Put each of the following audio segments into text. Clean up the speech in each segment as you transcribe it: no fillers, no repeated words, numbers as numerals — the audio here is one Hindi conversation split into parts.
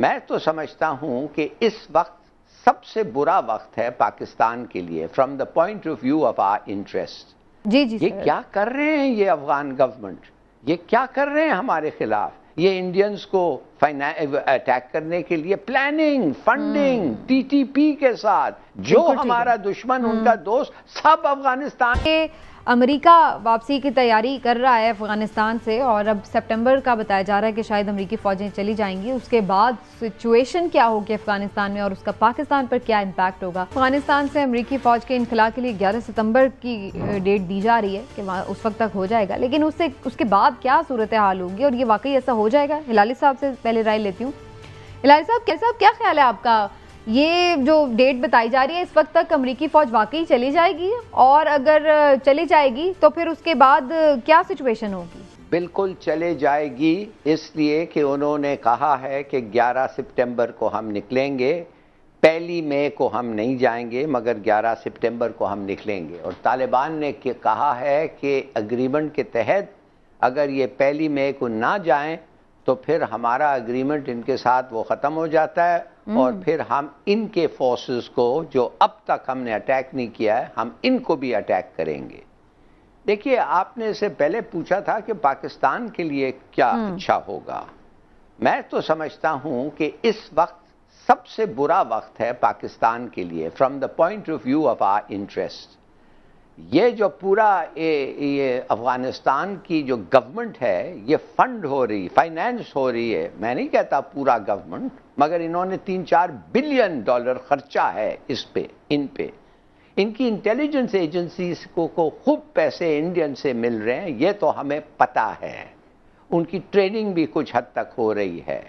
मैं तो समझता हूं कि इस वक्त सबसे बुरा वक्त है पाकिस्तान के लिए from the point of view of our interest. जी जी ये सर। क्या कर रहे हैं ये अफगान गवर्नमेंट, ये क्या कर रहे हैं हमारे खिलाफ, ये इंडियंस को अटैक करने के लिए प्लानिंग, फंडिंग, टीटीपी के साथ, जो हमारा दुश्मन उनका दोस्त, सब अफगानिस्तान। अमेरिका वापसी की तैयारी कर रहा है अफगानिस्तान से और अब सितंबर का बताया जा रहा है कि शायद अमेरिकी फ़ौजें चली जाएंगी। उसके बाद सिचुएशन क्या होगी अफगानिस्तान में और उसका पाकिस्तान पर क्या इम्पैक्ट होगा। अफगानिस्तान से अमेरिकी फ़ौज के इनखला के लिए 11 सितंबर की डेट दी जा रही है कि वहाँ उस वक्त तक हो जाएगा, लेकिन उसके बाद क्या सूरत हाल होगी और ये वाकई ऐसा हो जाएगा। हिलाली साहब से पहले राय लेती हूँ। हिलाली साहब, क्या ख्याल है आपका, ये जो डेट बताई जा रही है इस वक्त तक अमेरिकी फ़ौज वाकई चली जाएगी, और अगर चली जाएगी तो फिर उसके बाद क्या सिचुएशन होगी? बिल्कुल चले जाएगी, इसलिए कि उन्होंने कहा है कि 11 सितंबर को हम निकलेंगे, 1 मई को हम नहीं जाएंगे मगर 11 सितंबर को हम निकलेंगे। और तालिबान ने कहा है कि एग्रीमेंट के तहत अगर ये 1 मई को ना जाएं तो फिर हमारा एग्रीमेंट इनके साथ वो ख़त्म हो जाता है और फिर हम इनके फोर्सेस को जो अब तक हमने अटैक नहीं किया है, हम इनको भी अटैक करेंगे। देखिए, आपने इससे पहले पूछा था कि पाकिस्तान के लिए क्या अच्छा होगा। मैं तो समझता हूं कि इस वक्त सबसे बुरा वक्त है पाकिस्तान के लिए from the point of view of our interest. ये जो पूरा ये अफगानिस्तान की जो गवर्नमेंट है, ये फंड हो रही, फाइनेंस हो रही है, मैं नहीं कहता पूरा गवर्नमेंट, मगर इन्होंने $3-4 बिलियन खर्चा है इस पे, इन पे। इनकी इंटेलिजेंस एजेंसीज को खूब पैसे इंडियन से मिल रहे हैं, ये तो हमें पता है। उनकी ट्रेनिंग भी कुछ हद तक हो रही है।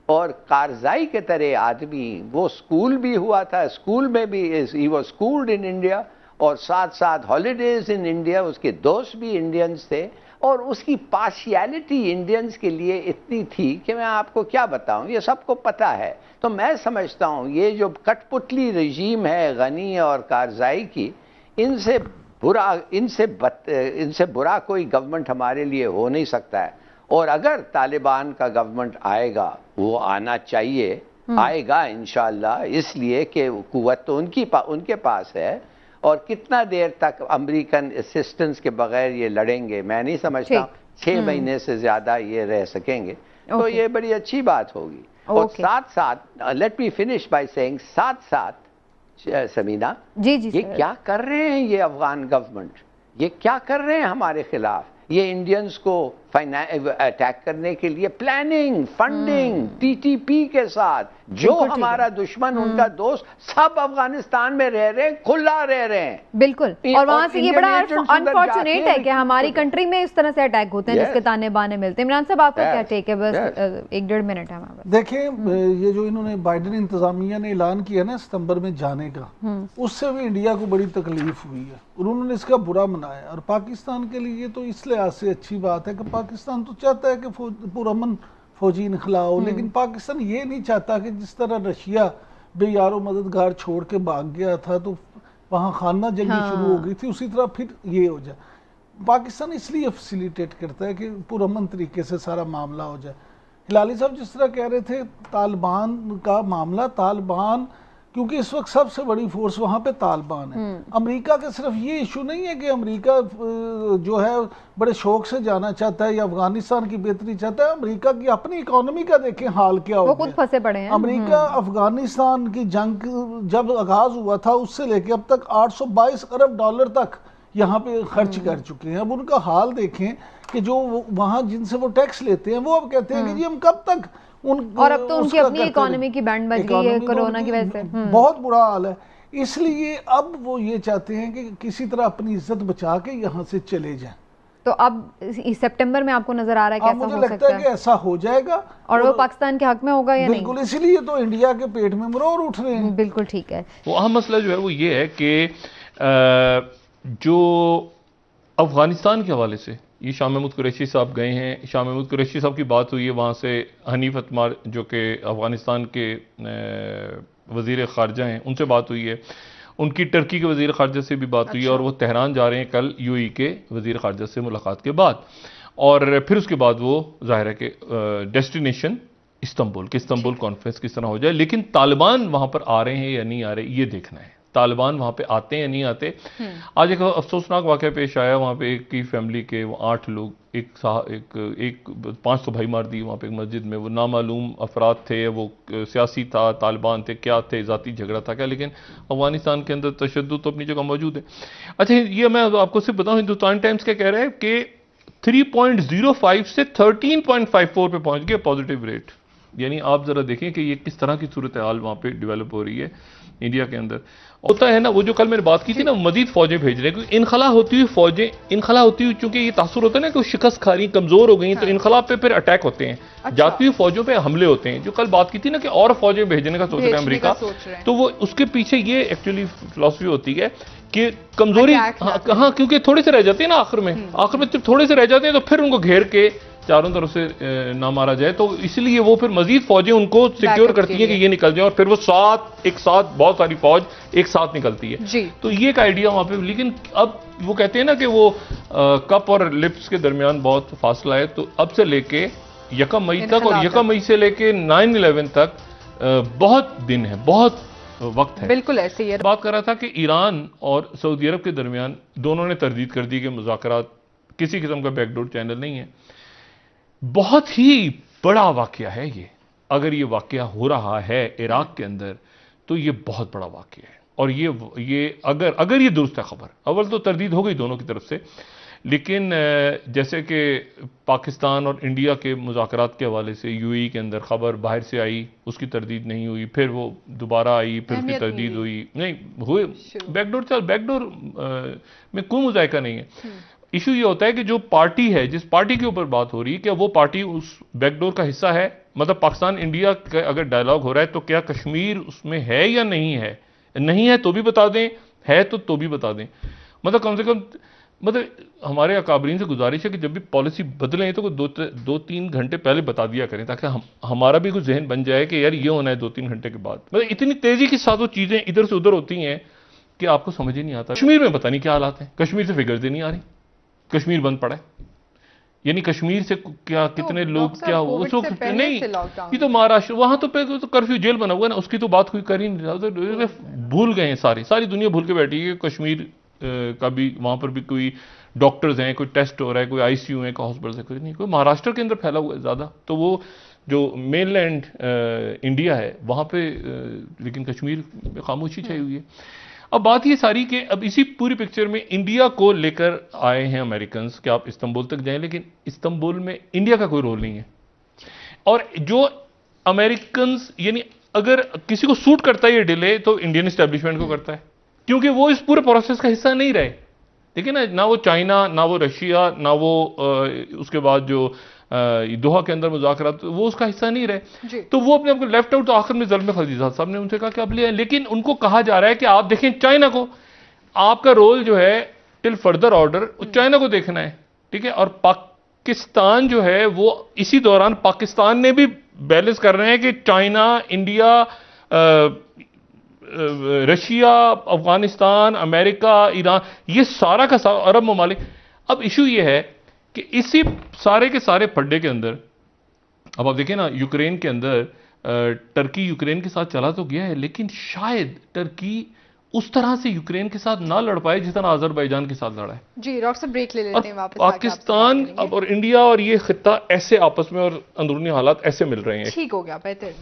और कारजाई के तरह आदमी, वो स्कूल भी हुआ था, स्कूल में भी he was schooled in India, और साथ साथ हॉलीडेज इन इंडिया, उसके दोस्त भी इंडियंस थे, और उसकी पार्शियलिटी इंडियंस के लिए इतनी थी कि मैं आपको क्या बताऊं, ये सबको पता है। तो मैं समझता हूं ये जो कठपुतली रजीम है गनी और कारजाई की, इनसे बुरा कोई गवर्नमेंट हमारे लिए हो नहीं सकता है। और अगर तालिबान का गवर्नमेंट आएगा, वो आना चाहिए, आएगा इंशाअल्लाह, इसलिए कि कुव्वत तो उनके पास है, और कितना देर तक अमेरिकन असिस्टेंस के बगैर ये लड़ेंगे, मैं नहीं समझता 6 महीने से ज्यादा ये रह सकेंगे। तो ये बड़ी अच्छी बात होगी। और साथ साथ let me finish by saying, साथ साथ समीना जी ये क्या कर रहे हैं ये अफगान गवर्नमेंट, ये क्या कर रहे हैं हमारे खिलाफ, ये इंडियंस को अटैक करने के लिए प्लानिंग, फंडिंग, टीटीपी के साथ, जो हमारा दुश्मन उनका दोस्त, सब अफगानिस्तान में रह रहे हैं, खुला रह रहे हैं। बिल्कुल। और वहां से ये बड़ा अनफॉर्चुनेट है कि हमारी कंट्री में इस तरह से अटैक होते हैं जिसके ताने बाने मिलते हैं। इमरान साहब, आपका क्या टेक है? बस 1-1.5 मिनट है हमारे। देखिए, ये जो इन्होंने बाइडेन इंतजामिया ने ऐलान किया ना सितंबर में जाने का, उससे भी इंडिया को बड़ी तकलीफ हुई है और उन्होंने इसका बुरा मनाया। और पाकिस्तान के लिए तो इस लिहाज से अच्छी बात है कि पाकिस्तान तो चाहता है कि पुरअमन फौजी इनखला हो, लेकिन पाकिस्तान ये नहीं चाहता कि जिस तरह रशिया बेयारो मददगार छोड़ के भाग गया था तो वहाँ खाना जंगी शुरू हो गई थी, उसी तरह फिर ये हो जाए। पाकिस्तान इसलिए फैसिलिटेट करता है कि पुरअमन तरीके से सारा मामला हो जाए। हिलाली साहब जिस तरह कह रहे थे तालिबान का मामला, तालिबान क्योंकि इस वक्त सबसे बड़ी फोर्स वहाँ पे तालिबान है। अमेरिका का सिर्फ ये इशू नहीं है कि अमेरिका जो है बड़े शौक से जाना चाहता है या अफगानिस्तान की बेहतरी चाहता है, अमेरिका की अपनी इकोनॉमी का देखें हाल क्या हो गया। वो खुद फंसे पड़े हैं। अमेरिका अफगानिस्तान की जंग जब आगाज हुआ था उससे लेके अब तक $822 अरब तक यहाँ पे खर्च कर चुके हैं। अब उनका हाल देखें कि जो वहाँ जिनसे वो टैक्स लेते हैं वो अब कहते हैं कि जी हम कब तक और अब तो उनकी अपनी इकोनॉमी की बैंड बज गई है कोरोना की वजह से। बहुत बुरा हाल है, इसलिए अब वो ये चाहते हैं कि किसी तरह अपनी इज्जत बचा के यहाँ से चले जाएं। तो अब सितंबर में आपको नजर आ रहा है कि मुझे लगता है कि ऐसा हो जाएगा और वो पाकिस्तान के हक में होगा या नहीं? बिल्कुल, इसीलिए तो इंडिया के पेट में मरोड़ उठ रहे हैं। बिल्कुल ठीक है। वो अहम मसला जो है वो ये है कि जो अफगानिस्तान के हवाले से ये शाह महमूद कुरैशी साहब गए हैं, शाह महमूद कुरैशी साहब की बात हुई है, वहाँ से हनीफ अतमार जो कि अफ़गानिस्तान के वज़ीर ख़ारजा हैं उनसे बात हुई है, उनकी टर्की के वज़ीर ख़ारजा से भी बात हुई है, और वो तेहरान जा रहे हैं कल यूएई के वज़ीर ख़ारजा से मुलाकात के बाद। और फिर उसके बाद वो ज़ाहिर है कि डेस्टिनेशन इस्तांबुल कि इस्तांबुल कॉन्फ्रेंस किस तरह हो जाए, लेकिन तालिबान वहां पर आ रहे हैं या नहीं आ रहे ये देखना है। तालिबान वहां पे आते हैं या नहीं आते। आज एक अफसोसनाक वाक़या पेश आया, वहां पे एक की फैमिली के 8 लोग, एक 500 भाई मार दिए वहां पे एक मस्जिद में। वो नामालूम अफराद थे, वो सियासी था, तालिबान थे, क्या थे, ज़ाती झगड़ा था क्या, लेकिन अफगानिस्तान के अंदर तशद्दुद तो अपनी जगह मौजूद है। अच्छा, ये मैं आपको सिर्फ बताऊं, हिंदुस्तान टाइम्स क्या कह रहा है कि 3.05 से 13.54 पे पहुंच गया पॉजिटिव रेट। यानी आप जरा देखें कि ये किस तरह की सूरत हाल वहां पे डेवलप हो रही है इंडिया के अंदर। होता है ना, वो जो कल मैंने बात की थी ना, मजीद फौजें भेज रहे हैं, क्योंकि इनखला होती हुई फौजें, इनखला होती हुई, चूंकि ये तासुर होता है ना कि वो शिकस्त खा रही, कमजोर हो गई, तो इनखला पे फिर अटैक होते हैं, जाती हुई फौजों पे हमले होते हैं। जो कल बात की थी ना कि और फौजें भेजने का सोच रहे हैं अमेरिका, तो वो उसके पीछे ये एक्चुअली फिलॉसफी होती है कि कमजोरी, हाँ, क्योंकि थोड़े से रह जाते हैं ना आखिर में जब थोड़े से रह जाते हैं तो फिर उनको घेर के चारों तरफ से ना मारा जाए, तो इसलिए वो फिर मजीद फौजें उनको सिक्योर करती हैं कि ये निकल जाए, और फिर वो एक साथ बहुत सारी फौज एक साथ निकलती है जी। तो ये एक आइडिया वहां पे। लेकिन अब वो कहते हैं ना कि वो कप और लिप्स के दरमियान बहुत फासला है, तो अब से लेके 1 मई तक और 1 मई से लेके 9/11 तक बहुत दिन है, बहुत वक्त है। बिल्कुल ऐसे ही बात कर रहा था कि ईरान और सऊदी अरब के दरमियान दोनों ने तरदीद कर दी कि मुज़ाकरात किसी किस्म का बैकडोर चैनल नहीं है। बहुत ही बड़ा वाकया है ये। अगर ये वाकया हो रहा है इराक के अंदर तो ये बहुत बड़ा वाकया है, और ये अगर ये दुरुस्त है खबर, अव्वल तो तरदीद हो गई दोनों की तरफ से, लेकिन जैसे कि पाकिस्तान और इंडिया के मुज़ाकरात के हवाले से यूएई के अंदर खबर बाहर से आई, उसकी तरदीद नहीं हुई, फिर वो दोबारा आई, फिर उसकी तरदीद हुई, नहीं हुए, बैकडोर में कोई मुज़ायका नहीं है। इशू ये होता है कि जो पार्टी है, जिस पार्टी के ऊपर बात हो रही है, क्या वो पार्टी उस बैकडोर का हिस्सा है? मतलब पाकिस्तान इंडिया का अगर डायलॉग हो रहा है तो क्या कश्मीर उसमें है या नहीं है? नहीं है तो भी बता दें, है तो भी बता दें। मतलब कम से कम, मतलब हमारे अकाबरीन से गुजारिश है कि जब भी पॉलिसी बदलें तो 2-3 घंटे पहले बता दिया करें, ताकि हमारा भी कुछ जहन बन जाए कि यार ये होना है 2-3 घंटे के बाद। मतलब इतनी तेजी के साथ वो चीजें इधर से उधर होती हैं कि आपको समझ ही नहीं आता। कश्मीर में पता नहीं क्या हालात हैं, कश्मीर से फिगर्स ही नहीं आ रही, कश्मीर बंद पड़ा है। यानी कश्मीर से क्या कितने लोग क्या हो उस वक्त नहीं, ये तो महाराष्ट्र, वहां तो कर्फ्यू जेल बना हुआ है ना, उसकी तो बात कोई कर ही नहीं रहा, भूल गए हैं, सारी दुनिया भूल के बैठी है। कश्मीर का भी वहां पर भी कोई डॉक्टर्स हैं, कोई टेस्ट हो रहा है, कोई आईसीयू है, कोई हॉस्पिटल है, कोई नहीं। कोई महाराष्ट्र के अंदर फैला हुआ है ज्यादा, तो वो जो मेनलैंड इंडिया है वहां पे, लेकिन कश्मीर में खामोशी छाई हुई है। अब बात ये सारी कि अब इसी पूरी पिक्चर में इंडिया को लेकर आए हैं अमेरिकन कि आप इस्तांबुल तक जाएं, लेकिन इस्तांबुल में इंडिया का कोई रोल नहीं है। और जो अमेरिकन, यानी अगर किसी को सूट करता है ये डिले तो इंडियन एस्टेब्लिशमेंट को करता है, क्योंकि वो इस पूरे प्रोसेस का हिस्सा नहीं रहे। देखिए ना वो चाइना, ना वो रशिया, ना वो उसके बाद जो दोहा के अंदर मुज़ाकरात, वो उसका हिस्सा नहीं रहे, तो वो अपने आप को लेफ्ट आउट। तो आखिर में ज़ल्म खलीलज़ाद साहब ने उनसे कहा कि आप ले आए, लेकिन उनको कहा जा रहा है कि आप देखें चाइना को, आपका रोल जो है टिल फर्दर ऑर्डर चाइना को देखना है, ठीक है। और पाकिस्तान जो है वो इसी दौरान पाकिस्तान ने भी बैलेंस कर रहे हैं कि China, India, Russia, Afghanistan, America, Iran, ये सारा का सारा अरब ममालिक। अब इशू ये है कि इसी सारे के सारे फड्डे के अंदर, अब आप देखें ना, यूक्रेन के अंदर टर्की यूक्रेन के साथ चला तो गया है, लेकिन शायद टर्की उस तरह से यूक्रेन के साथ ना लड़ पाए जिस तरह अजरबैजान के साथ लड़ा है। जी, डॉक्टर साहब ब्रेक ले लेते हैं, वापस पाकिस्तान अब और इंडिया और ये खित्ता ऐसे आपस में और अंदरूनी हालात ऐसे मिल रहे हैं। ठीक हो गया, बेहतर।